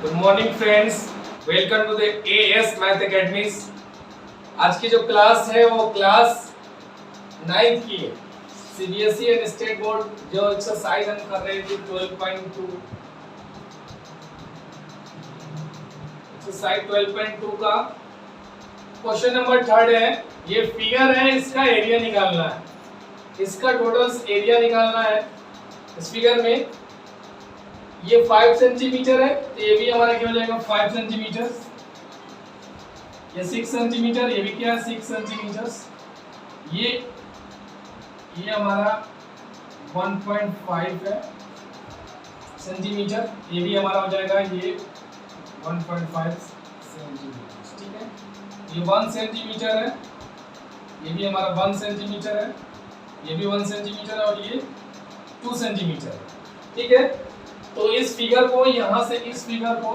Good morning friends, welcome to the AS math academies. आज की जो क्लास है वो क्लास 9th की है। सीबीएसई एंड स्टेट बोर्ड जो एक्सरसाइज हम कर रहे थे 12.2 एक्सरसाइज 12.2 का क्वेश्चन नंबर 3 है। ये फिगर है, इसका एरिया निकालना है, इसका टोटल एरिया निकालना है। इस फिगर में ये 5 सेंटीमीटर है, तो ये भी हमारा क्या हो जाएगा 5 सेंटीमीटर। ये 6 सेंटीमीटर, ये भी क्या है 6 सेंटीमीटर। ये हमारा 1.5 है सेंटीमीटर, ये भी हमारा हो जाएगा ये 1.5 सेंटीमीटर। ठीक है, ये 1 सेंटीमीटर है, ये भी हमारा 1 सेंटीमीटर है, ये भी 1 सेंटीमीटर है और ये 2 सेंटीमीटर है। ठीक है, तो इस फिगर को यहां से इस फिगर को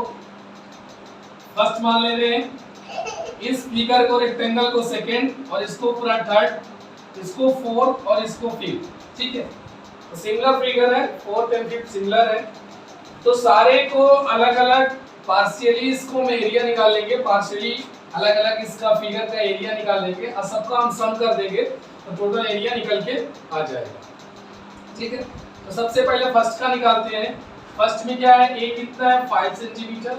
फर्स्ट मान ले रहे हैं, इस फिगर को रेक्टेंगल को सेकंड और इसको पूरा थर्ड, इसको फोर्थ और इसको फिफ्थ। ठीक है, तो सिमिलर फिगर है, फोर्थ एंड फिफ्थ सिमिलर है। तो सारे को अलग अलग पार्शियली इसको हम एरिया निकाल लेंगे, पार्शियली अलग अलग इसका फिगर का एरिया निकाल लेंगे और सबका हम सम कर देंगे तो टोटल एरिया निकल के आ जाएगा। ठीक है, तो सबसे पहले फर्स्ट का निकालते हैं। फर्स्ट में क्या है, ए कितना है 5 सेंटीमीटर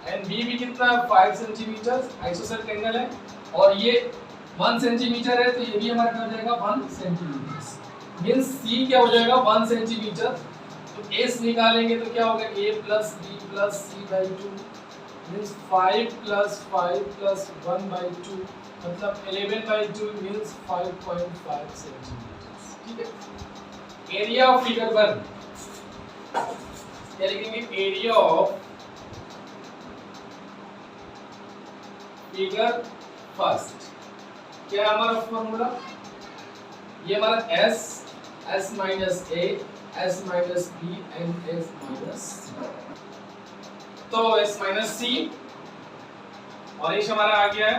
एंड बी भी कितना है 5 सेंटीमीटर, आइसोसेलेस एंगल है और ये 1 सेंटीमीटर है, तो ये भी हमारा क्या हो जाएगा 1 सेंटीमीटर। मींस सी क्या हो जाएगा 1 सेंटीमीटर। तो एस निकालेंगे तो क्या होगा a plus b plus c by 2 means 5 plus 5 plus 1 by 2 मतलब 11 बाई 2 मींस 5.5 सेंटीमीटर। ठीक है, एरिया ऑफ फिगर 1 क्या लिखेंगे, एरिया ऑफ फिगर फर्स्ट। क्या है हमारा फॉर्मूला, ये हमारा s minus a s minus b and s minus c। तो s माइनस c और h हमारा आ गया है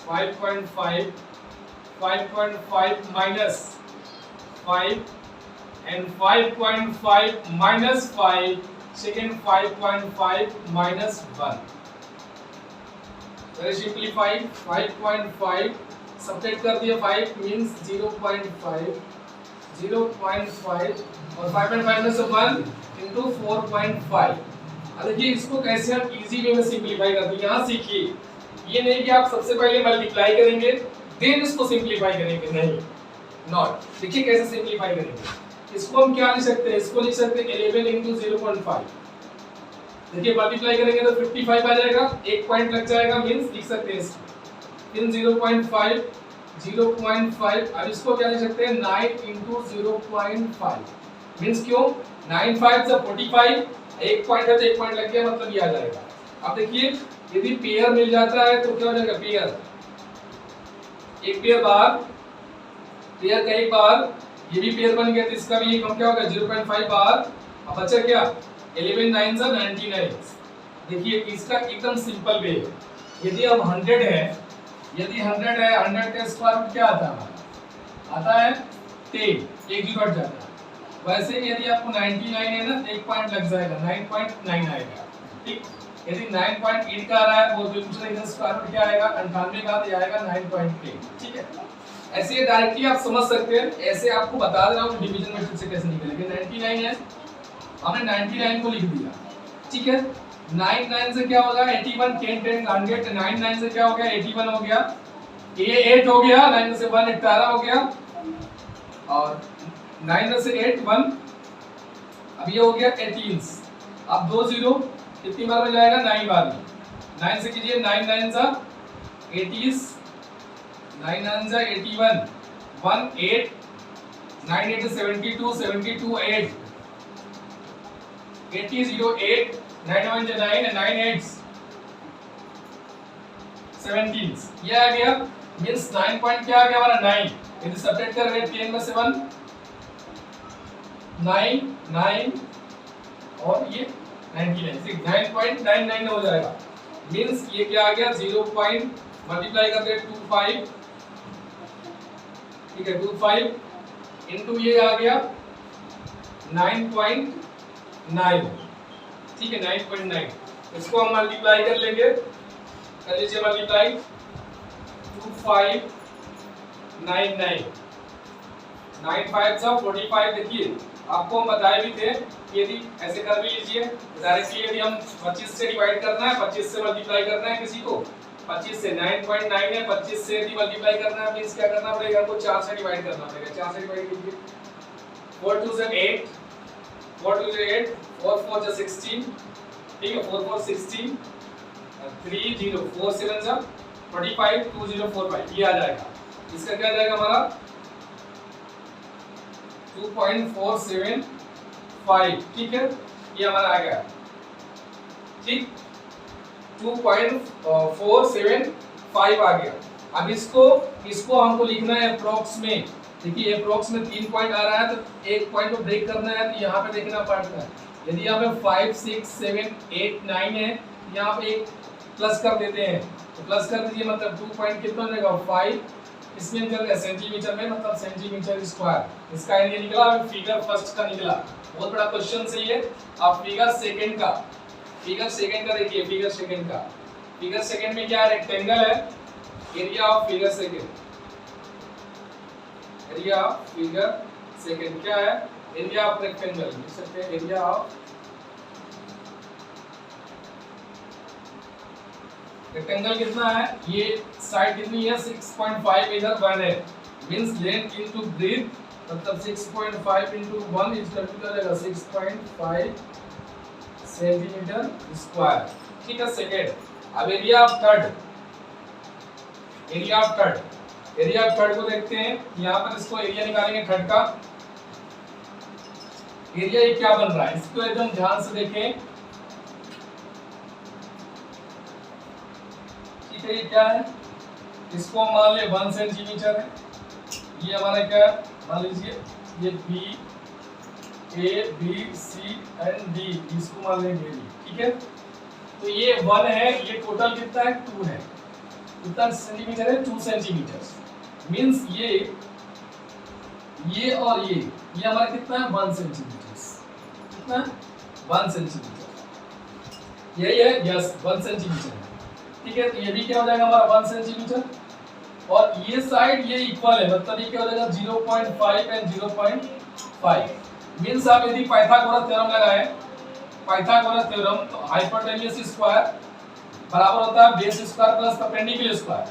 5.5 minus 5 and 5.5 minus 5 second 5.5 minus 1 very simplified 5.5 subtract कर दिया 5 means 0.5 और 5.5 में से 1 into 4.5। अब देखिए इसको कैसे हम इजी वे में सिंपलीफाई करते हैं। यहाँ सीखिए, ये नहीं कि आप सबसे पहले मल्टीप्लाई करेंगे देन इसको सिंपलीफाई करेंगे, नहीं नॉट। देखिए कैसे सिंपलीफाई करेंगे। इसको हम क्या लिख सकते हैं, इसको लिख सकते हैं 11 into 0.5। देखिए मल्टीप्लाई करेंगे तो 55 आ जाएगा, एक पॉइंट लग जाएगा मींस लिख सकते हैं इसको फिर 0.5 अब इसको क्या लिख सकते हैं 9 into 0.5 मींस क्यों 9 5 से 45, एक पॉइंट है तो एक पॉइंट लग गया मतलब ये आ जाएगा। अब देखिए यदि पेयर मिल जाता है तो क्या हो जाएगा, पेयर एक पेयर बार, पेयर का एक बार, ये भी पेयर बन गया तो इसका भी हम क्या होगा 0.5 बार। अब बचा क्या 11 9 से 99। देखिए इसका एकदम सिंपल वे है। यदि हम 100 है, यदि 100 है 100 का स्क्वायर रूट क्या आता है, आता है 10, एक जीरो हट जाता है। वैसे यदि आपको 99 है ना, एक पॉइंट लग जाएगा 9.9 आएगा। ठीक, यदि 9.8 का आ रहा है वो दूसरा इधर स्क्वायर रूट क्या आएगा 98 का तो आएगा 9.8। ठीक है, ऐसे डायरेक्टली आप समझ सकते हैं। ऐसे आपको बता दे रहा हूं डिवीजन मेथड से कैसे निकलेंगे। 99 है, हमने 99 को लिख दिया। ठीक है, 9 9 से क्या होगा 81, 10 10 100, 9 9 से क्या हो गया 81 हो गया, ये 8 हो गया, 9 से 1 18 हो गया और 9 से 8 1, अब ये हो गया 18। अब 2 0 कितनी बार में जाएगा 9 बार में। 9 से कीजिए 9 9 सा 80, 9 9 सा 81, 1 8, 9 8 72, 72 8, 80 0 8, 9 1 9, 9 8 17। ये आ गया मींस 9 पॉइंट क्या आ गया हमारा 9। यदि सब्ट्रैक्ट कर रहे हैं 10 में से 1 9 9 और ये 99 9.99 हो जाएगा। मींस ये क्या आ गया 0 पॉइंट मल्टीप्लाई करते हैं 25। ठीक है 25 इनटू ये आ गया 9.99 9, ठीक है 9.9। इसको हम मल्टीप्लाई कर लेंगे, कर लीजिए मल्टीप्लाई 2599, 9 5 45। देखिए आपको हम बताए भी थे कि यदि ऐसे कर भी लीजिए डायरेक्टली, यदि हम 25 से डिवाइड करना है, 25 से मल्टीप्लाई करना है किसी को, 25 से 9.9 है, 25 से यदि मल्टीप्लाई करना है मींस क्या करना पड़ेगा, आपको 4 से डिवाइड करना पड़ेगा। 4 से डिवाइड कीजिए, 4 2 से 8, 4 2 से 8, 4 4 से 16, ठीक है 4 4 16, 3 0 4 7 जा 45, 2045 ये आ जाएगा। इसका क्या आ जाएगा हमारा 2.475, ठीक है ये हमारा आ गया, ठीक 2.475 आ गया। अब इसको हमको लिखना है अप्रोक्स में। देखिए अप्रोक्स में 3 पॉइंट आ रहा है तो एक पॉइंट को ब्रेक करना है तो यहाँ पे देखना पड़ता है। यदि यहाँ पे 5 6 7 8 9 है, यहाँ पे एक प्लस कर देते हैं, तो प्लस कर दीजिए मतलब 2 पॉइंट कितना हो जाएगा 5, इसमें निकल सेंटीमीटर में मतलब सेंटीमीटर स्क्वायर। इसका एरिया निकला। अब फिगर फर्स्ट का निकला, बहुत बड़ा क्वेश्चन से ये। अब फिगर सेकंड का देखिए, फिगर सेकंड में क्या है, रेक्टेंगल है, एरिया ऑफ फिगर सेकंड क्या है, एरिया ऑफ रेक्टेंगल लिख सकते हैं, एरिया ऑफ रेक्टेंगल कितना है, ये साइड कितनी है 6.5, इधर 1 है, मींस लेंथ इनटू ब्रेथ मतलब 6.5 into 1 is equal to 6.5 centimetre square, ठीक है सेकंड। अब एरिया ऑफ थर्ड को देखते हैं। यहाँ पर इसको एरिया निकालेंगे थर्ड का। एरिया ये क्या बन रहा है, इसको एकदम ध्यान से देखें, ठीक है ये क्या है, इसको मान ले 1 सेंटीमीटर है। ये हमारा क्या मान लीजिए, ये B A B C and D, इसको मान लेंगे, ठीक है। तो ये 1 है, ये टोटल कितना है 2 है, कितना सेंटीमीटर है 2 सेंटीमीटर, मींस ये और ये हमारा कितना है 1 सेंटीमीटर, कितना 1 सेंटीमीटर, यही है, यस 1 सेंटीमीटर, ठीक है। तो ये भी क्या हो जाएगा हमारा 1 सेंटीमीटर, और ये साइड ये इक्वल है, मतलब ये क्या हो जाएगा 0.5 एंड 0.5, मींस आप यदि पाइथागोरस थ्योरम लगाए, पाइथागोरस थ्योरम, तो हाइपोटेन्यूज स्क्वायर बराबर होता है base square plus perpendicular square.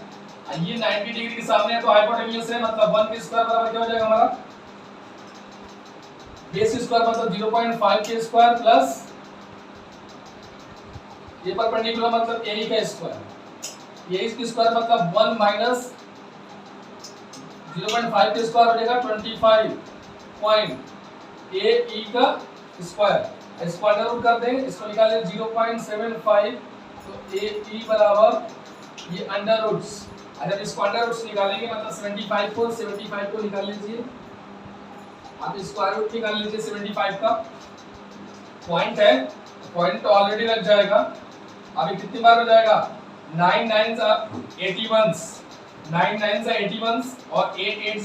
ये 90 डिग्री के सामने है तो हाइपोटेन्यूज है, मतलब 1 के स्क्वायर बराबर क्या हो जाएगा हमारा बेस स्क्वायर मतलब 0.5 के स्क्वायर प्लस ये परपेंडिकुलर मतलब ए का स्क्वायर, ये इसकी स्क्वायर मतलब 1 माइनस 0.5 के स्क्वायर हो जाएगा 25.8 का स्क्वायर। स्क्वायर रूट कर दें, इसको निकालें 0.75, तो ए बराबर ये अंडर रूट्स, अगर इसको अंडर रूट्स निकालेंगे मतलब 75 को निकाल लीजिए, आप स्क्वायर रूट निकाल लीजिए 75 का। पॉइंट है, पॉइंट तो ऑलरेडी लग जाएगा। अभी कितनी बार हो जाएगा, 9 9 81 और 8 8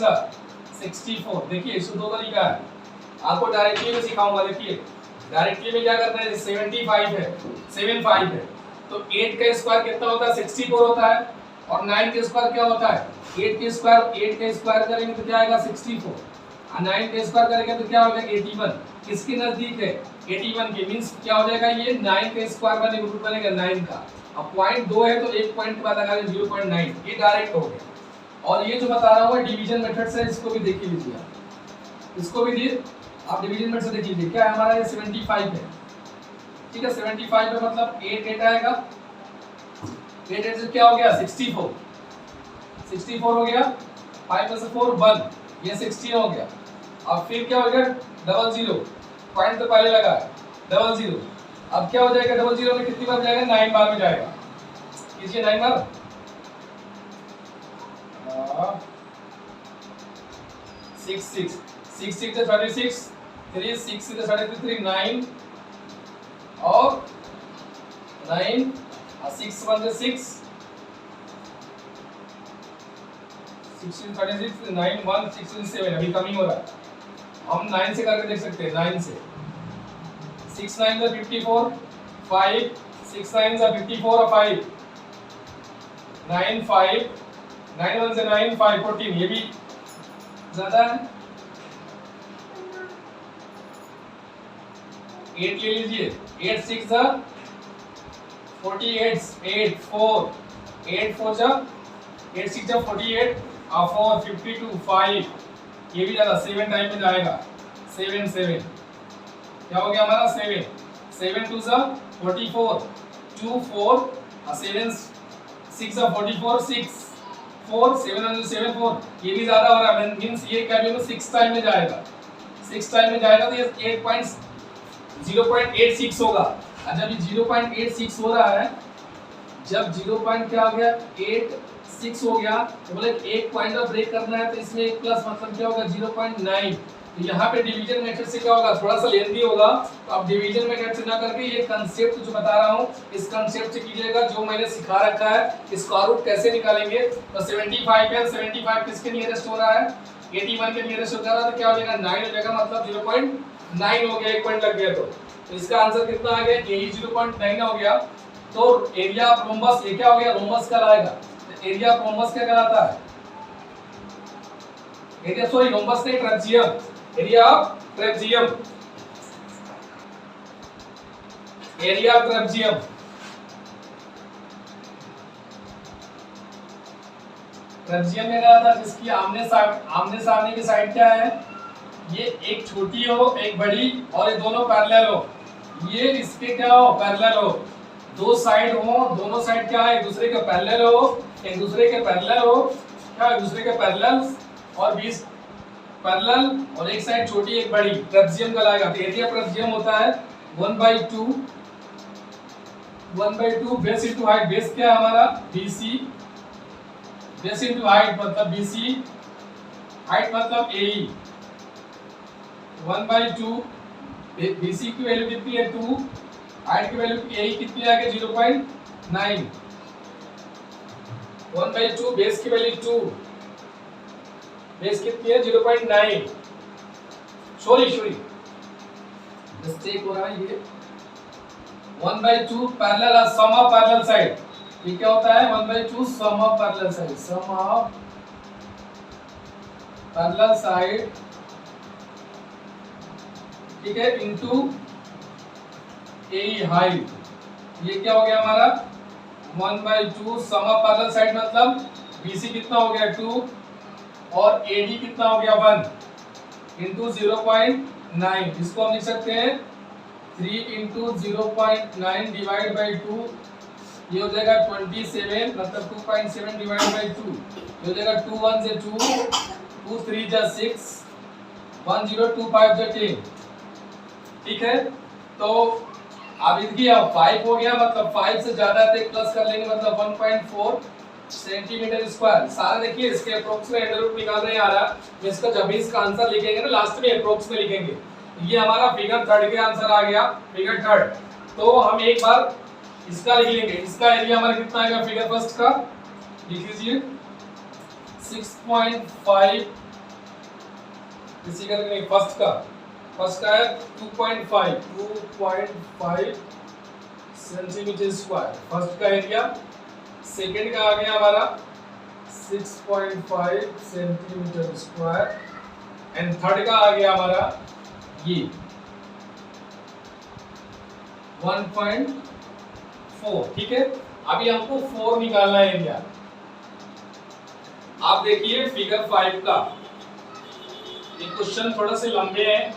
64। देखिए इसको दो तरीका है, आपको डायरेक्टली में सिखाऊंगा। देखिए डायरेक्टली में क्या करना है, 75 है तो 8 का स्क्वायर कितना होता है 64 होता है, और 9 का स्क्वायर क्या होता है 8 का स्क्वायर करेंगे तो क्या आएगा 64, और 9 का स्क्वायर करेंगे तो क्या होगा 81। किसके नजदीक है 81 के, मींस क्या हो जाएगा ये 9 का स्क्वायर बनेगा, रूट बनेगा 9 का। अब पॉइंट 2 है तो एक पॉइंट के बाद लगा लें 0.9, ये डायरेक्ट हो गया। और ये जो बता रहा हूँ डिवीजन मेथड से, इसको भी देख लीजिए, इसको भी दिए आप डिवीजन मेथड से देख लीजिए। क्या है हमारा ये 75 है, ठीक है 75 है मतलब 8 8 आएगा, 8 8 से क्या हो गया 64 हो गया, 5 में से 4 1, ये 16 हो गया। अब फिर क्या हो गया 00, पॉइंट तो पहले लगा है 00, अब क्या हो जाएगा 00 में कितनी बार जाएगा 9 बार में जाएगा, कीजिए 9 बार, 6 6 6 6 से 36, 3 6 से 33 9, और 9 और 6 1 से 6 16 36 9 1 16 7, अभी कमिंग हो रहा है, हम 9 से करके देख सकते हैं, 9 से 6 9 is 54, 5 6 9 is 54 और 5 9 5 9 1 से 9 5 14, ये भी ज्यादा है। 8 ले लीजिए, 8 6 जा 48, 8 4 8 4 जा 8 6 जा 48 और 4 52 5, ये भी ज्यादा 7 टाइम में जाएगा। 7 7 क्या हो गया हमारा 7 7 2 जा 44 2 4 और 7 6 जा 44 6 4 7 1 7 4, ये भी ज्यादा हो रहा है, मींस ये क्या भी 6 टाइम में जाएगा। 6 टाइम में जाएगा तो ये 0.86 होगा। और जब ये 0.86 हो रहा है, जब 0. क्या हो गया 86 हो गया, तो बोले एक पॉइंट का ब्रेक करना है, तो इसमें एक प्लस मतलब क्या होगा 0.9। तो यहाँ पे डिवीजन मेथड से क्या होगा, थोड़ा सा लेंथी होगा, तो आप डिवीजन मेथड से ना करके ये कंसेप्ट जो बता रहा हूँ इस कंसेप्ट से कीजिएगा, जो मैंने सिखा रखा है। स्क्वायर रूट कैसे निकालेंगे, तो 75 है, 75 किसके नियरेस्ट हो रहा है 81 के नियरेस्ट हो रहा है, तो क्या हो जाएगा 9 हो जाएगा, मतलब 0.9 हो गया, एक पॉइंट लग गया। तो इसका आंसर कितना आ गया, यही 0.9 हो गया। तो एरिया ऑफ रोम्बस ये क्या हो गया, रोम्बस कहलाएगा। एरिया ऑफ रोम्बस क्या कहलाता है, एरिया सॉरी रोम्बस नहीं trapezium, area of trapezium, area of trapezium. Trapezium में कहलाता है जिसकी आमने सामने की साइड क्या है, ये एक छोटी हो एक बड़ी और ये दोनों पैरेलल हो, ये इसके क्या हो पैरेलल हो, दो साइड हो, दोनों साइड क्या है एक दूसरे के पैरेलल हो, एक दूसरे के पैरेलल हो, क्या एक दूसरे के पैरेलल और 20 पैरेलल और एक साइड छोटी एक बड़ी, ट्रेपेजियम कहलाएगा। तो एरिया ट्रेपेजियम होता है 1/2 बेस इनटू हाइट, बेस क्या है हमारा BC, बेस इनटू हाइट मतलब BC, हाइट मतलब AE, 1/2 BC की वैल्यू कितनी है 2, हाइट की वैल्यू AE कितनी आ गई 0.9, 1/2 बेस की वैल्यू 2, बेस कितनी है 0.9, सॉरी मिस्टेक हो रहा है, ये 1/2 parallel sum of parallel side, ये क्या होता है 1/2 sum of parallel side, sum of parallel side, ठीक है, इनटू AE हाइट, ये क्या हो गया हमारा 1/2 सम ऑफ पैरेलल साइड, मतलब BC कितना हो गया 2 और AD कितना हो गया 1 इनटू 0.9, इसको हम लिख सकते हैं 3 इंटू 0.9 डिवाइड बाई 2, ये हो जाएगा 27, मतलब 2.7 डिवाइड बाई 2, ये हो जाएगा 2 1 से 2, 2 3 जा 6, 1 0 2 5 जा 10, ठीक है। तो अब इनकी अब 5 हो गया, मतलब 5 से ज्यादा है तो प्लस कर लेंगे, मतलब 1.4 सेंटीमीटर स्क्वायर। सारा देखिए इसके अप्रोक्स में अंडर रूट निकाल रहे हैं आ रहा, इसका जब भी इसका आंसर लिखेंगे ना लास्ट में अप्रोक्स में लिखेंगे। ये हमारा फिगर 3 का आंसर आ गया, फिगर 3। तो हम एक बार इसका लिख लेंगे, इसका एरिया हमारा कितना आएगा फिगर फर्स्ट का, लिख लीजिए 6.5, इसी का नहीं फर्स्ट का है 2.5 सेंटीमीटर स्क्वायर फर्स्ट का एरिया। सेकंड का आ गया हमारा 6.5 सेंटीमीटर स्क्वायर एंड थर्ड का आ गया हमारा ये 1.4, ठीक है। अभी हमको 4 निकालना है एरिया। आप देखिए फिगर 5 का, ये क्वेश्चन थोड़ा से लंबे हैं,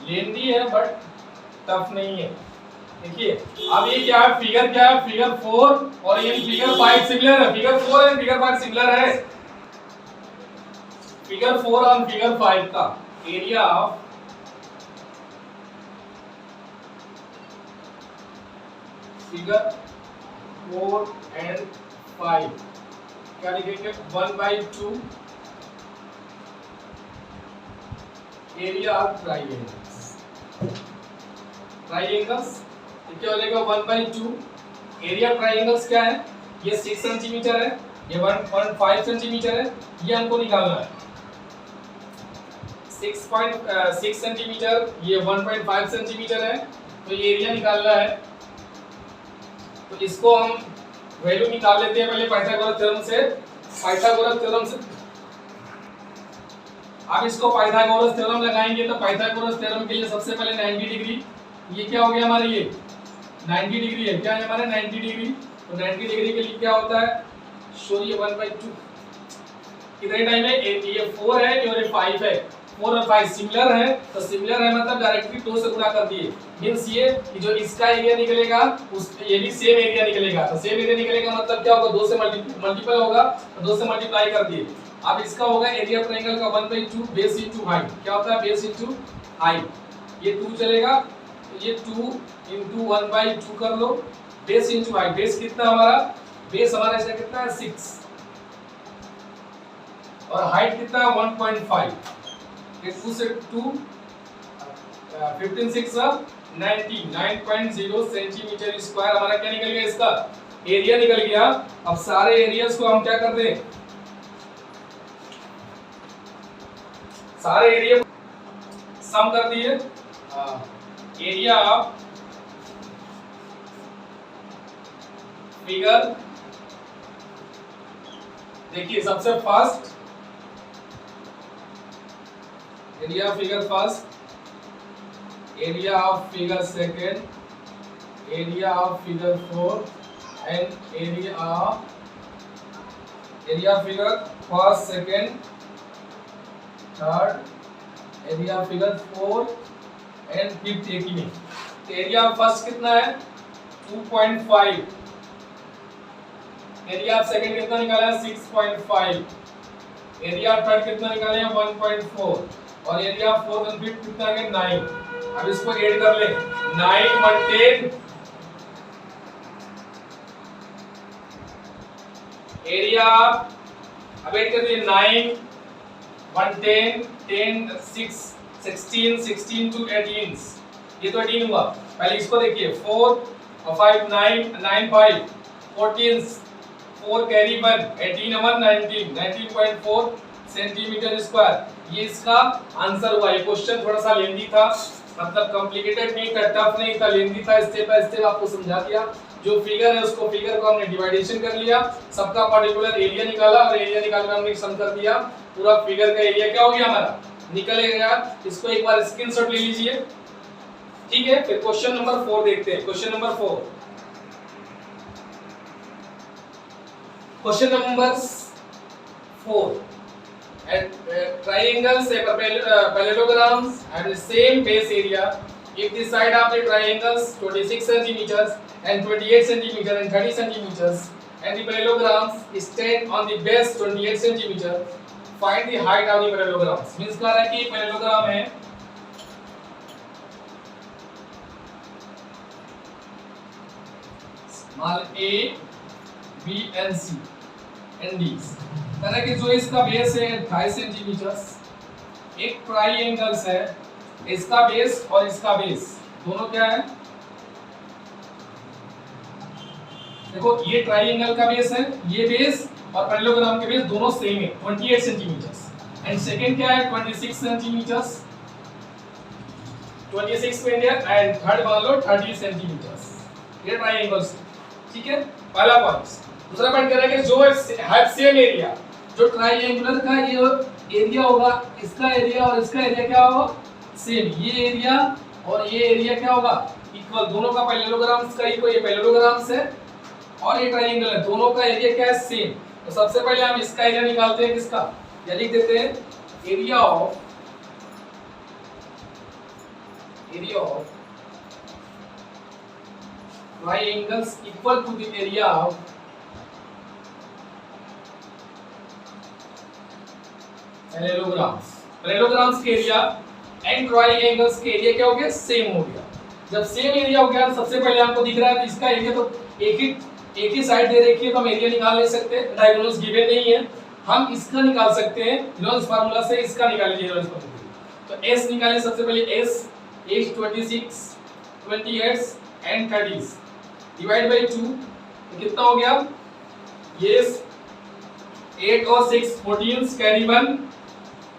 लेंदी है बट टफ नहीं है। देखिए अब ये क्या है, फिगर क्या है, फिगर 4 और ये फिगर 5 सिमिलर है, फिगर 4 एंड फिगर 5 सिमिलर है। फिगर 4 और फिगर 5 का एरिया ऑफ फिगर 4 एंड 5 क्या लिखेंगे 1/2 एरिया ऑफ ट्राइंगल्स क्या हो जाएगा 1/2 एरिया ट्राइंगल्स क्या है, ये 6 सेंटीमीटर है, ये 1.5 सेंटीमीटर है, ये हमको निकालना है। 6.6 सेंटीमीटर, ये 1.5 सेंटीमीटर है, तो ये एरिया निकालना है। तो इसको हम वैल्यू निकाल लेते हैं पहले पाइथागोरस थ्योरम से। अब इसको पाइथागोरस थ्योरम लगाएंगे, तो पाइथागोरस थ्योरम के लिए सबसे पहले 90 डिग्री, ये क्या हो गया हमारे, ये 90 डिग्री है, क्या है हमारे 90 डिग्री। तो 90 डिग्री के लिए क्या होता है, शोरिए 1/2 कितने टाइम है, ये 4 है और ये 5 है, 4 और 5 सिमिलर है, तो सिमिलर है मतलब डायरेक्टली 2 से गुणा कर दिए, मींस ये कि जो इसका एरिया निकलेगा उस ये भी सेम एरिया निकलेगा, तो सेम एरिया निकलेगा मतलब क्या होगा, 2 से मल्टीपल होगा, तो 2 से मल्टीप्लाई कर दिए। अब इसका होगा एरिया ट्रायंगल का 1/2 बेस इनटू हाइट, क्या होता है बेस इनटू हाइट, ये 2 चलेगा, तो ये 2 इनटू 1/2 कर लो, बेस इनटू हाइट, बेस कितना हमारा, बेस हमारा इसका कितना है 6 और हाइट कितना है 1.5, ये 2 से 2 15 6 9.0 सेंटीमीटर स्क्वायर हमारा क्या निकल गया, इसका एरिया निकल गया। अब सारे एरियाज को हम क्या कर दें, सारे एरिया सम कर दिए, एरिया ऑफ फिगर, देखिए सबसे first area of figure first, area of figure second, area of figure fourth and area of figure first second third, area of figure fourth and fifth एक ही में। Area of first कितना है 2.5, area of second कितना निकाला है 6.5, area of third कितना निकाले हैं 1.4 और area of fourth and fifth कितना है 9। अब इसको ऐड कर ले, 9 1 10, एरिया अब ऐड कर दिए 9 1 10 10 6 16 16 to 18, ये तो 18 हुआ। पहले इसको देखिए 4 और 5 9 9 5 14 4 कैरी 1 18 1 19 19.4 सेंटीमीटर स्क्वायर, ये इसका आंसर हुआ। ये क्वेश्चन थोड़ा सा लेंथी था, मतलब कॉम्प्लिकेटेड नहीं था, टफ नहीं था, लेंथी था, स्टेप बाय स्टेप आपको समझा दिया। जो फिगर है उसको फिगर को हमने डिवाइडेशन कर लिया, सबका पर्टिकुलर एरिया निकाला और एरिया निकाल कर हमने सम कर दिया, पूरा फिगर का एरिया क्या हो गया हमारा निकलेगा। इसको एक बार स्क्रीनशॉट ले लीजिए, ठीक है। फिर क्वेश्चन नंबर 4 देखते हैं। Question number 4, question number 4, triangles a parallelograms and the same base area if the side of the triangles 26 centimeters and 28 centimeters and 30 centimeters and the parallelograms stand on the base 28 centimeter, find the height of the parallelograms। Means कह रहा है कि parallelogram है, small a b and c and d, कहना कि जो इसका base है 28 सेंटीमीटर, एक ट्राइएंगल्स है, इसका बेस और इसका बेस दोनों क्या है, देखो ये ट्राइएंगल का बेस है, ये बेस और पैरेललोग्राम के बेस दोनों सेम है 28 सेंटीमीटर एंड सेकंड क्या है 26 सेंटीमीटर, 26 में एंड थर्ड मान लो 30 सेंटीमीटर, ये ट्राइएंगल्स, ठीक है। पहला पॉइंट। दूसरा पॉइंट कह रहा है कि जो हैव सेम एरिया, जो ट्राइएंगुलर का ये एरिया होगा, इसका एरिया और इसका एरिया क्या होगा सेम, ये एरिया और ये एरिया क्या होगा इक्वल, दोनों का पैरेललोग्राम्स का इक्वल, ये पैरेललोग्राम्स है और ये ट्राइएंगल है, दोनों का एरिया क्या है सेम। तो सबसे पहले हम इसका एरिया निकालते हैं, किसका, या लिख देते हैं area of triangles equal to the area of parallelograms. Parallelograms के एरिया एंड ट्राइएंगल्स के एरिया क्या हो गया सेम हो गया। जब सेम एरिया हो गया, सबसे पहले आपको दिख रहा है तो इसका एरिया तो एक ही साइड दे रखी है, तो हम एरिया निकाल नहीं सकते, डायगोनल्स गिवन नहीं है, हम इसका निकाल सकते हैं ल्योन्स फार्मूला से, इसका निकाल लीजिए ल्योन्स फार्मूला। तो s निकालें सबसे पहले, s 26 28 एंड 30 डिवाइड बाय 2, तो कितना हो गया, ये 8 और 6 14 carry 1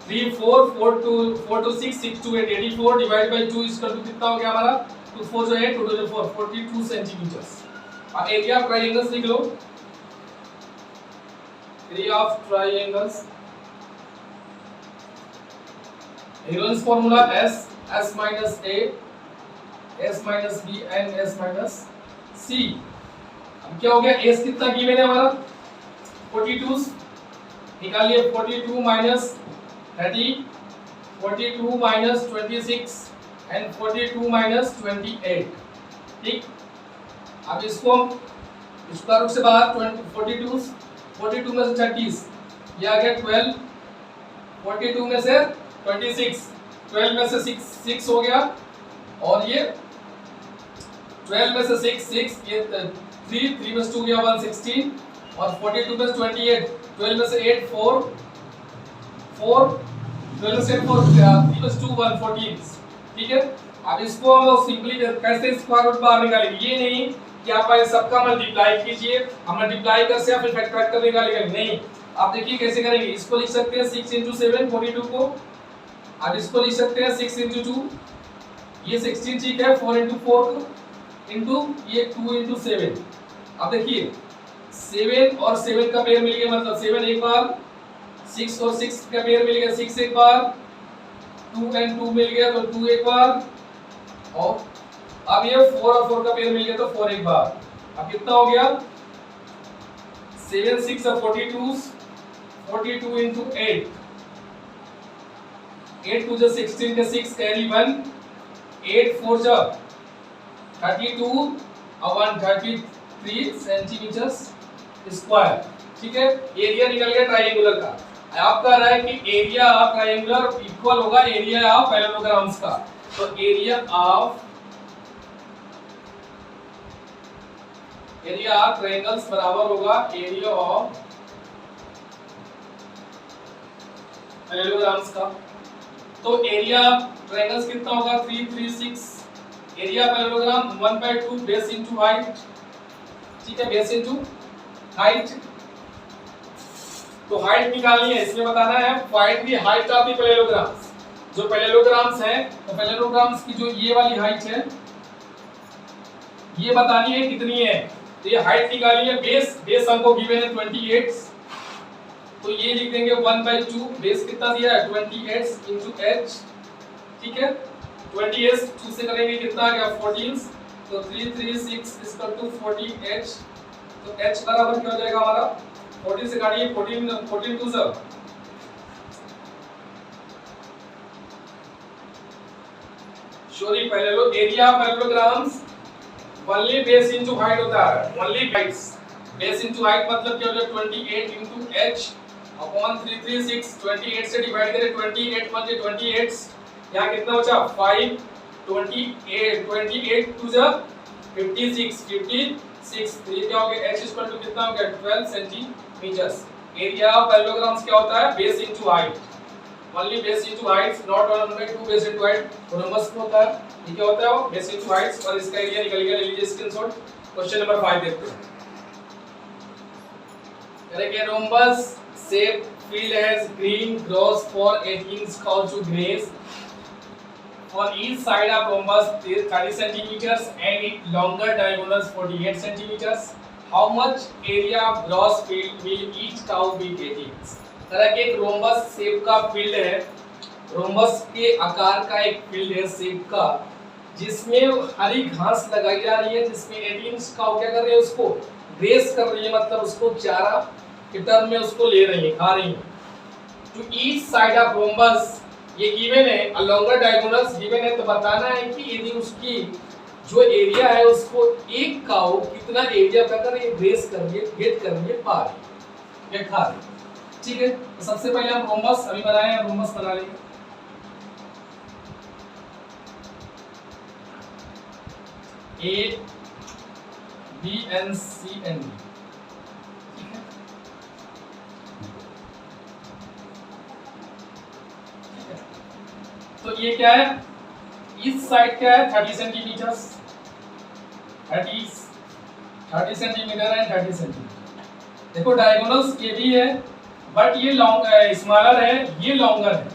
3 4 4 2 4 2 6 6 2 8 84 divide by 2 equal to कितना हो गया हमारा 2 4 जो 8 2 2 4 42 सेंटीमीटर्स। अब एरिया ऑफ ट्रायंगल्स लिख लो, area of triangles Heron's formula s minus a s minus b and s minus c। अब क्या हो गया, s कितना गिवन है हमारा 42 निकालिए, 42 minus 30 42 minus 26 and 42 minus 28। ठीक, अब इसको हम स्क्वायर रूट से बाहर 42 में से 36 ये आ गया 12, 42 में से 26, 12 में से 6 हो गया, और ये 12 में से 6 ये 3 में से 2 गया 1 16, और 42 में से 28, 12 में से 8 4 12 में से 8 4 3 में से 2 1 14। ठीक है, अब इसको सिंपली कैसे स्क्वायर रूट बाहर निकालेंगे, ये नहीं कि आप सबका मल्टीप्लाई कीजिए, हम मल्टीप्लाई कर से या फिर फैक्टर निकालेंगे, नहीं। आप देखिए कैसे करेंगे, इसको लिख सकते हैं 6 into 7 42 को, अब इसको लिख सकते हैं 6 into 2 ये 16 ठीक है, 4 into 4 into ये 2 into 7। अब देखिए 7 और 7 का पेयर मिल गया, मतलब 7 एक बार, 6 और 6 का पेयर मिल गया 6 एक बार, 2 and 2 मिल गया तो 2 एक बार, और अब ये 4 और 4 का पेयर मिल गया तो 4 एक बार। अब कितना हो गया 7 6 और 42 into 8 8 2 जो 16 के 6 कैरी 1 8 4 जो 32 और 133 सेंटीमीटर स्क्वायर। ठीक है, एरिया निकल गया ट्रायंगुलर का। आप कह रहा है कि एरिया ऑफ ट्रायंगुलर इक्वल होगा एरिया ऑफ पैरेललोग्राम्स का, तो एरिया ऑफ ट्रायंगल्स बराबर होगा एरिया ऑफ पैरेललोग्राम्स का। तो एरिया ट्रायंगल्स कितना होगा 336, area parallelogram 1/2 base into height. ठीक है, बेस इनटू हाइट, तो हाइट निकालनी है, इसमें बताना है find the height of the parallelograms. जो पैरेललोग्राम्स हैं तो पैरेललोग्राम्स की जो ये वाली हाइट है ये बतानी है कितनी है, तो ये हाइट निकालनी है। बेस हमको गिवन है 28, तो ये लिख देंगे 1/2, बेस कितना दिया है 28 into h। ठीक है, 28 2 से करेंगे कितना आ गया 14, तो 336 इक्वल टू 40h, तो h बराबर क्या हो जाएगा हमारा 14 से काटिए 14 2 sir sorry area parallelograms only base into height होता है, only Heights, base into height मतलब क्या हो जाएगा 28 into h अपॉन 336, 28 से डिवाइड करें 28 1 28, यहाँ कितना बचा 5 28 2 जा 56 तो ये क्या हो गया h इक्वल टू कितना हो गया 12 सेंटीमीटर्स। एरिया ऑफ पैरेललोग्राम्स क्या होता है base into height, only base into height, not 1/2 base into height, तो नंबर्स में होता है ये क्या होता है वो बेस इनटू हाइट, और इसका एरिया निकल गया। ले लीजिए स्क्रीनशॉट। क्वेश्चन नंबर 5 देखते हैं, करेंगे rhombus shape field has green grows for 18 curves to grace for each side of rhombus 30 centimeters and its longer diagonals 48 centimeters. How much area of gross field will each curve be getting? तरह के एक rhombus shape का field है, rhombus के आकार का एक field है शेप का, जिसमें हरी घास लगाई जा रही है, जिसमें 18 काउ क्या कर रही है उसको ग्रेस कर रही है, मतलब उसको चारा के टर्म में उसको ले रही है, खा रही है। To each side of rhombus ये गिवन है, अ लॉन्गर डायगोनल्स गिवन है, तो बताना है कि यदि उसकी जो एरिया है उसको एक काउ कितना एरिया पे कर रही है ग्रेस कर रही है, गेट कर रही है, पा रही है, खा रही है। ठीक है, तो सबसे पहले हम रोम्बस अभी बनाए हैं, रोम्बस बना लेंगे। A B and C and D, तो ये क्या है, इस साइड क्या है 30 सेंटीमीटर, 30 सेंटीमीटर एंड 30 सेंटीमीटर। देखो डायगोनल्स ये भी है, बट ये लॉन्ग स्मॉलर है, ये लॉन्गर है,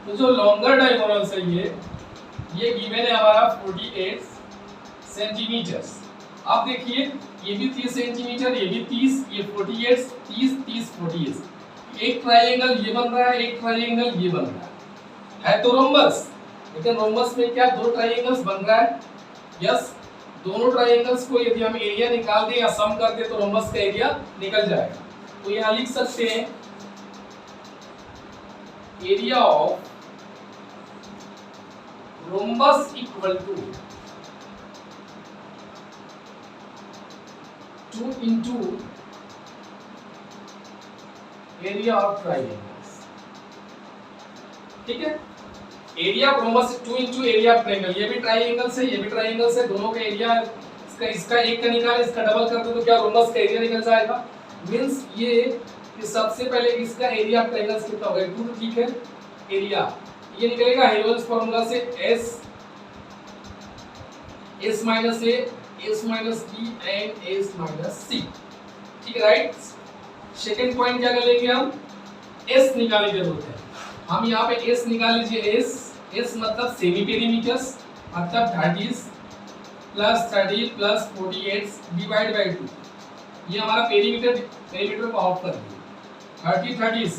तो जो लॉन्गर डायगोनल है ये गिवन है हमारा 48 सेंटीमीटर। अब देखिए ये भी 30 सेंटीमीटर, ये भी 30, ये 48, 30, 30, 48। एक ट्रायंगल ये बन रहा है, एक ट्रायंगल ये बन रहा है तो रोम्बस, लेकिन रोम्बस में क्या दो ट्रायंगल्स बन रहा है? यस, दोनों ट्रायंगल्स को यदि हम एरिया निकाल दें या सम कर दें तो रोम्बस का एरिया निकल जाएगा। तो यहां लिख सकते हैं area of rhombus equal to 2 into area of triangles. ठीक है, area of rhombus 2 into area of triangle. ये भी ट्रायंगल्स है, ये भी ट्रायंगल्स है, दोनों का एरिया इसका एक का निकाल, इसका डबल कर दो तो क्या रोम्बस का एरिया निकल जाएगा। मींस ये सबसे पहले इसका एरिया ऑफ ट्रायंगल्स कितना होगा 2, ठीक है। एरिया ये निकलेगा हेल्महोल्ट्ज फार्मूला से S minus A, S minus B and S minus C। ठीक है, राइट। सेकंड पॉइंट क्या कर लेंगे हम? S निकालने की जरूरत है। हम यहाँ पे S निकाल लीजिए। S मतलब सेमी पेरीमीटर्स, मतलब 30 प्लस 30 प्लस 48 डिवाइड बाय 2। ये हमारा पेरीमीटर को ऑफ कर दिए। 30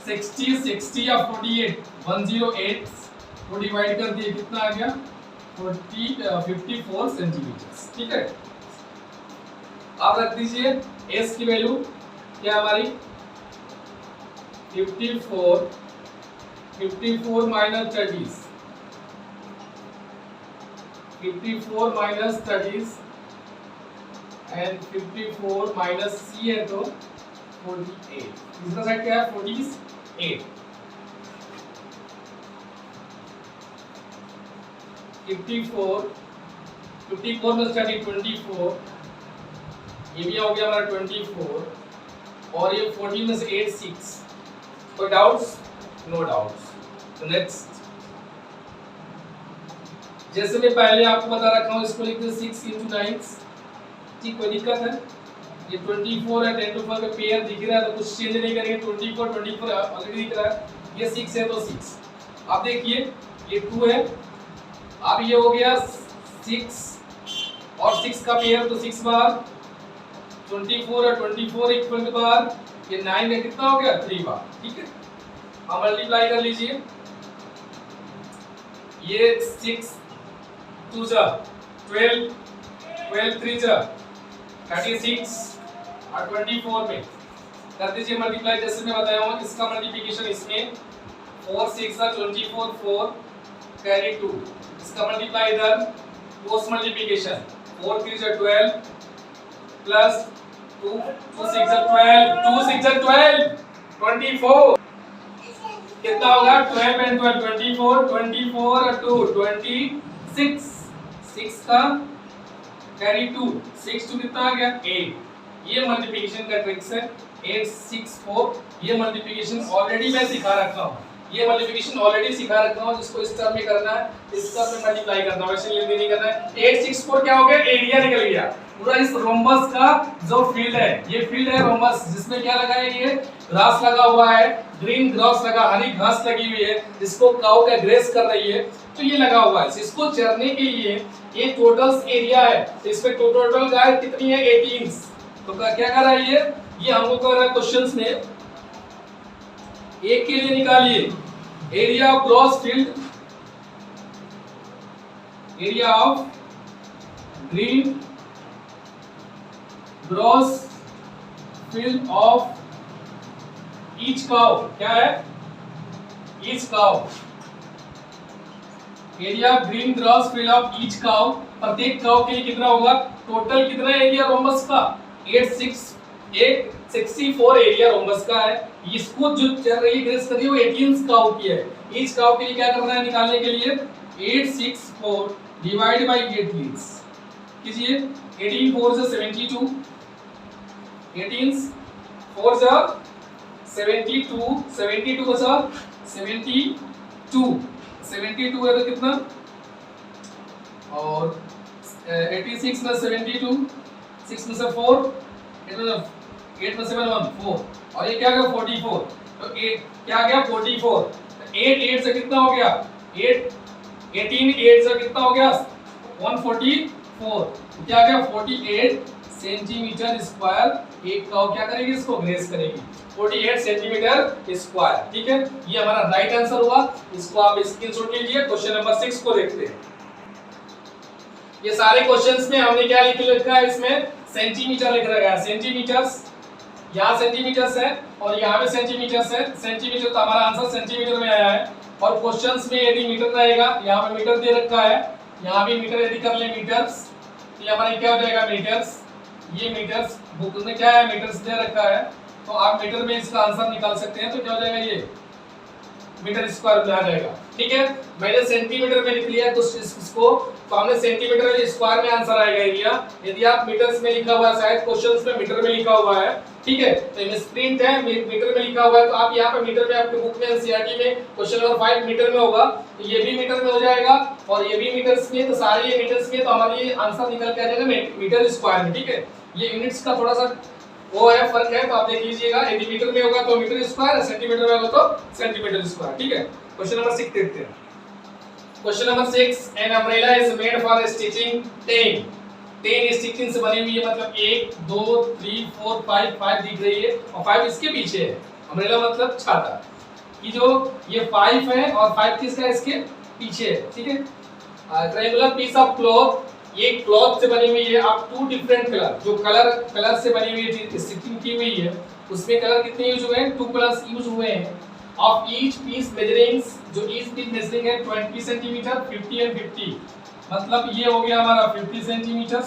60 या 48 108 को डिवाइड कर दिए, कितना आ गया 54 सेंटीमीटर। ठीक है, आप रख दीजिए S की वैल्यू क्या हमारी 54 minus 30, 54 minus 30 and 54 minus C है तो 48। दूसरा साइड क्या है 48। 54 में 30 24, ये भी हो गया हमारा 24 और ये 14 में से 8 6। कोई डाउट्स? No doubts. तो नेक्स्ट, जैसे मैं पहले आपको बता रखा हूँ, इसको लिख दो 6 into 9। ठीक, कोई दिक्कत है? ये 24 है, 10 to 4 में पेयर दिख रहा है तो कुछ चेंज नहीं करेंगे। 24 ऑलरेडी दिख रहा है, ये 6 है तो 6। अब देखिए ये 2 है, अब ये हो गया 6 और 6 का पेयर तो 6 बार, 24 और 24 इक्वल के बार ये 9 में कितना हो गया 3 बार। ठीक है, अब मल्टीप्लाई कर लीजिए। ये 6 2 जा 12, 12 3 जा 36 और 24 में कर दीजिए मल्टीप्लाई। जैसे मैं बताया हूँ, इसका मल्टीप्लिकेशन इसमें 4 6 24 4 कैरी 2, इसका मल्टीप्लाई इधर पोस्ट मल्टीप्लिकेशन 4 3 12 प्लस 2 6 12 2 6 12 24 कितना होगा 12 and 12 24 24 और 2 26 6 का कैरी 2 6 2 कितना आ गया 8। ये मल्टीप्लिकेशन का ट्रिक्स है 8 6 4। ये मल्टीप्लिकेशन ऑलरेडी मैं सिखा रखा हूँ, ये मल्टीप्लिकेशन ऑलरेडी सिखा रखा हूँ। जिसको इस टर्म में करना है इस टर्म में मल्टीप्लाई करना है, वैसे लेने नहीं करना है। 8 6 4 क्या हो गया एरिया निकल गया पूरा। इस रोम्बस का जो फील्ड है, ये फील्ड है रोम्बस, जिसमें क्या लगा है ये ग्रास लगा हुआ है, ग्रीन ग्रास लगा, हरी घास लगी हुई है जिसको काऊ का ग्रेस कर रही है, तो ये लगा हुआ है। इसको चरने के लिए ये टोटल एरिया है, तो इसमें टोटल गाय कितनी है 18। तो क्या कर रहा है ये हमको कर रहा है क्वेश्चंस में। एक के लिए निकालिए area of gross field, area of green gross field of each cow. क्या है each cow, area of green gross field of each cow. प्रत्येक काउ के लिए कितना होगा, टोटल कितना एरिया रोम्बस का 864 एरिया रोम्बस का है। इसको जो चल रही है ग्रेस कर रही है वो 18 काउ की है। ईच काउ के लिए क्या करना है निकालने के लिए 864 डिवाइड बाय 18 कीजिए। 18 4 से 72, 18 4 से 72, 72 का सा 72 है तो कितना, और 86 में 72, 6 में से 4, 8 में 7 1 4, और ये क्या गया 44, तो 8 क्या गया 44। 8 8 से कितना हो गया 8 18 8 से कितना हो गया 144, क्या गया 48 सेंटीमीटर स्क्वायर। एक का क्या करेगी इसको ग्रेस करेगी 48 सेंटीमीटर स्क्वायर। ठीक है, ये हमारा राइट आंसर हुआ। इसको आप स्क्रीनशॉट लीजिए। क्वेश्चन नंबर 6 को देखते हैं। ये सारे क्वेश्चंस में हमने क्या लिख रखा है, इसमें सेंटीमीटर लिख रखा है। सेंटीमीटर्स, यहाँ सेंटीमीटर्स है और यहाँ पे सेंटीमीटर्स है। सेंटीमीटर तो हमारा आंसर सेंटीमीटर में आया है। और क्वेश्चंस में यदि मीटर रहेगा, यहाँ पे मीटर दे रखा है, यहाँ भी मीटर यदि कर ले मीटर्स, तो ये हमारा क्या हो जाएगा मीटर्स। ये मीटर्स बुक में क्या है मीटर्स दे रखा है, तो आप मीटर में इसका आंसर निकाल सकते हैं। तो क्या हो जाएगा ये मीटर स्क्वायर में आ जाएगा। ठीक है, मैंने सेंटीमीटर में लिख लिया तो इसको, तो हमने सेंटीमीटर में स्क्वायर में आंसर आएगा एरिया। यदि आप मीटर्स में लिखा हुआ है, शायद क्वेश्चंस में मीटर में लिखा हुआ है, ठीक है, तो मिस प्रिंट है मीटर में लिखा हुआ है, तो आप यहाँ पे मीटर में आपके बुक में एनसीईआरटी में क्वेश्चन नंबर 5 मीटर में होगा, तो ये भी मीटर में हो जाएगा और ये भी मीटर्स में, तो सारे ये मीटर्स में, तो हमारा ये आंसर निकल के आ जाएगा मीटर स्क्वायर में। ठीक है, ये यूनिट्स का थोड़ा सा वो है, फर्क है, तो आप देख लीजिएगा। यदि मीटर में होगा तो मीटर स्क्वायर, सेंटीमीटर में होगा तो सेंटीमीटर स्क्वायर। ठीक है, क्वेश्चन नंबर 6 देखते हैं। Question number 6, an umbrella is made for stitching 10 stitching से बनी हुई है, मतलब 1 2 3 4 5 दिख रही है और 5 इसके पीछे है। अम्ब्रेला मतलब छाता, ये जो ये 5 है और 5 किसका इसके पीछे है। ठीक है, ट्रायंगुलर पीस ऑफ क्लॉथ, ये क्लॉथ से बनी हुई है। आप 2 डिफरेंट कलर, जो कलर से बनी हुई है, स्टिचिंग की हुई है, उसमें कलर कितने यूज हुए हैं, 2 कलर्स यूज हुए हैं। ऑफ ईच पीस मेजरिंग, जो ईच पीस मेजरिंग है 20 सेंटीमीटर, 50 एंड 50, मतलब ये हो गया हमारा 50 सेंटीमीटर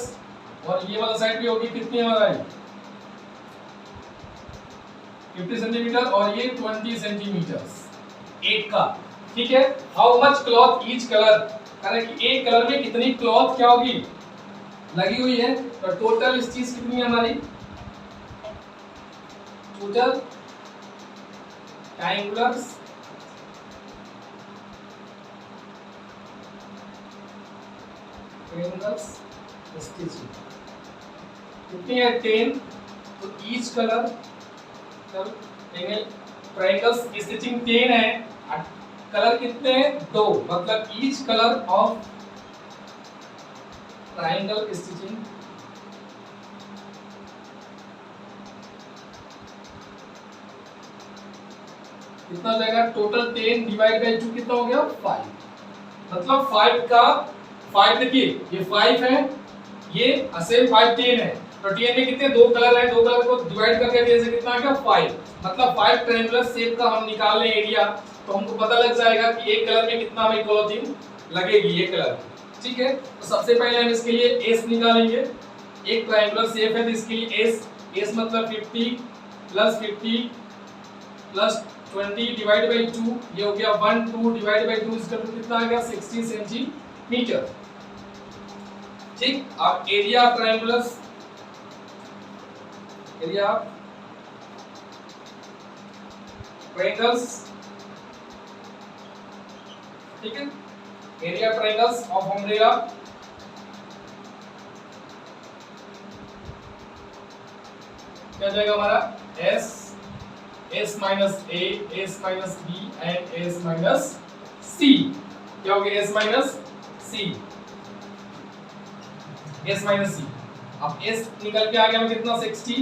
और ये वाला साइड भी होगी कितनी हमारा 50 सेंटीमीटर और ये 20 सेंटीमीटर एक का। ठीक है, how much cloth each colour, कारण कि एक कलर में कितनी क्लॉथ क्या होगी लगी हुई है, तो टोटल इस चीज कितनी है हमारी, टोटल ट्रायंगुलर्स स्टिचिंग कितनी है 10, तो ईच कलर ट्रायंगल्स स्टिचिंग 10 है, कलर कितने हैं 2, मतलब each colour of triangle stitching कितना हो जाएगा, टोटल 10 डिवाइड बाय 2 कितना हो गया 5, मतलब 5 देखिए ये 5 है, ये असेल 5 10 है, तो 10 में कितने 2 कलर है, 2 कलर को डिवाइड करके 10 से कितना आ गया 5, मतलब 5 ट्रायंगुलर शेप का हम निकाल लें एरिया, तो हमको पता लग जाएगा कि एक कलर में कितना हमें क्लॉथिंग लगेगी एक कलर। ठीक है, तो सबसे पहले हम इसके लिए एस निकालेंगे। एक ट्रायंगुलर शेप है तो इसके लिए एस मतलब 50 प्लस 50 प्लस 20 डिवाइड बाय 2, ये हो गया 1 2 डिवाइड बाय 2, इसका कितना आ गया 60 सेंटीमीटर। ठीक, अब area of triangulars, area of triangles, ठीक है, area of triangles of umbrella क्या जाएगा हमारा S minus A, S minus B and S minus C, क्या हो गया S minus C, S minus C। अब S निकल के आ गया हमें कितना 60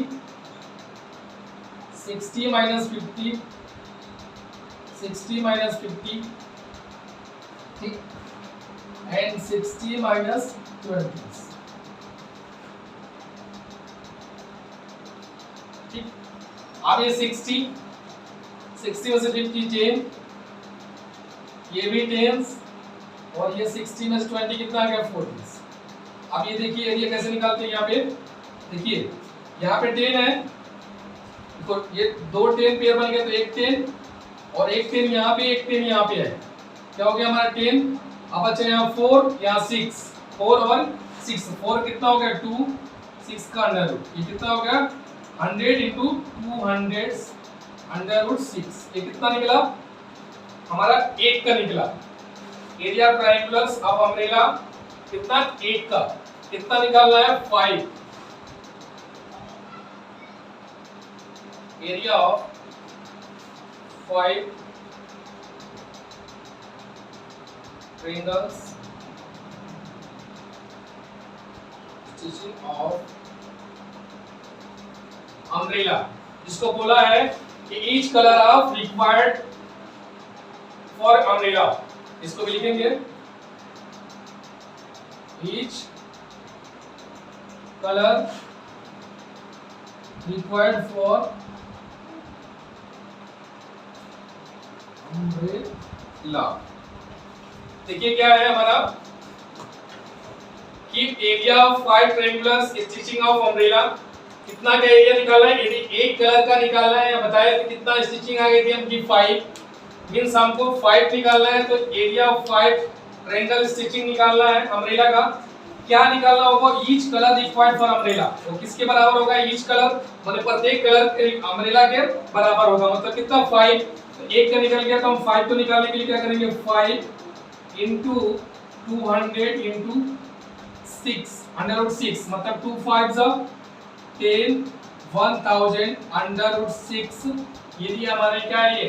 माइनस 50, 60 माइनस 50, ठीक, एंड 60 माइनस 20, ठीक। अब ये 60 में से 50 10, ये भी 10 और ये 60 में से 20 कितना आ गया 40। अब ये देखिए एरिया कैसे निकालते हैं, यहाँ पे देखिए यहाँ पे 10 है तो ये 2 10 पेयर बन गए, तो एक 10 और एक 10 यहाँ पे, एक 10 यहाँ पे है, क्या हो गया हमारा 10। अब अच्छा यहाँ 4 यहाँ 6, 4 और 6, 4 कितना हो गया 2, 6 का अंडर रूट, ये कितना हो गया 100 इंटू 200 अंडर रूट 6, ये कितना निकला हमारा 1 का निकला। एरिया ट्रायंगुलर्स ऑफ अम्ब्रेला कितना 1 का, कितना निकालना है 5, area of 5 triangles stitching of umbrella, जिसको बोला है कि each color of required for umbrella, इसको भी लिखेंगे each color required for umbrella। देखिए क्या है हमारा, keep area of 5 triangular stitching of umbrella. कितना का एरिया निकालना है, यदि एक कलर का निकालना है या बताया तो कितना स्टिचिंग आ गई थी हमकी 5, मींस हमको 5 निकालना है तो एरिया ऑफ 5 ट्रायंगल स्टिचिंग निकालना है अम्ब्रेला का। क्या निकालना होगा, each colour required for umbrella, तो किसके बराबर होगा, ईच कलर मतलब प्रत्येक कलर अम्ब्रेला के बराबर होगा, मतलब कितना 5, तो एक का निकल गया तो हम 5 को निकालने के लिए क्या करेंगे 5 into 200 into 6 √6 मतलब 2 5s 10 1000 √6। यदि हमारे क्या है ये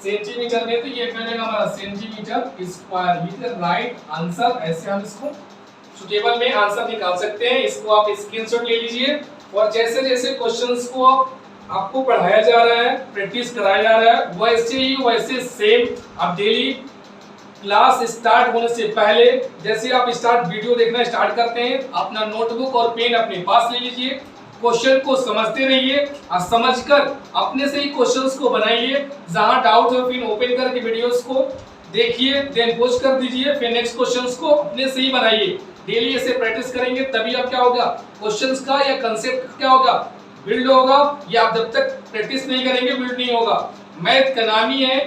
सेंटीमीटर में तो ये बनेगा हमारा सेंटीमीटर स्क्वायर। ये राइट आंसर, ऐसे हम इसको सुटेबल में आंसर निकाल सकते हैं। इसको आप स्क्रीनशॉट ले लीजिए और जैसे जैसे क्वेश्चंस को आपको पढ़ाया जा रहा है, प्रैक्टिस कराया जा रहा है, वैसे ही वैसे सेम आप डेली क्लास स्टार्ट होने से पहले जैसे आप वीडियो देखना स्टार्ट करते हैं, अपना नोटबुक और पेन अपने पास ले लीजिए, क्वेश्चन को समझते रहिए और समझकर अपने से ही क्वेश्चंस को बनाइए। जहां डाउट हो फिर ओपन करके वीडियोस को देखिए, देन पोस्ट कर दीजिए, फिर नेक्स्ट क्वेश्चंस को अपने से ही बनाइए। डेली ऐसे प्रैक्टिस करेंगे तभी आप क्या होगा, क्वेश्चंस का या कंसेप्ट क्या होगा, बिल्ड होगा। या आप जब तक प्रैक्टिस नहीं करेंगे बिल्ड नहीं होगा। मैथ का नाम ही है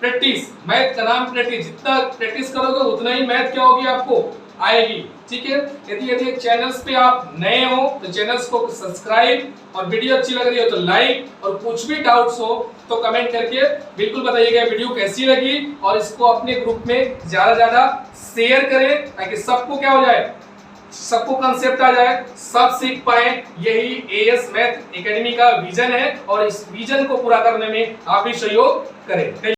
प्रैक्टिस, मैथ का नाम प्रैक्टिस, जितना प्रैक्टिस करोगे उतना ही मैथ क्या होगी आपको आएगी। ठीक है, यदि चैनल्स पे आप नए हो तो चैनल्स को सब्सक्राइब, और वीडियो अच्छी लग रही हो तो लाइक, और कुछ भी डाउट्स हो तो कमेंट करके बिल्कुल बताइएगा वीडियो कैसी लगी, और इसको अपने ग्रुप में ज्यादा शेयर करें ताकि सबको क्या हो जाए, सबको कंसेप्ट आ जाए, सब सीख पाए। यही एएस मैथ एकेडमी का विजन है और इस विजन को पूरा करने में आप भी सहयोग करें।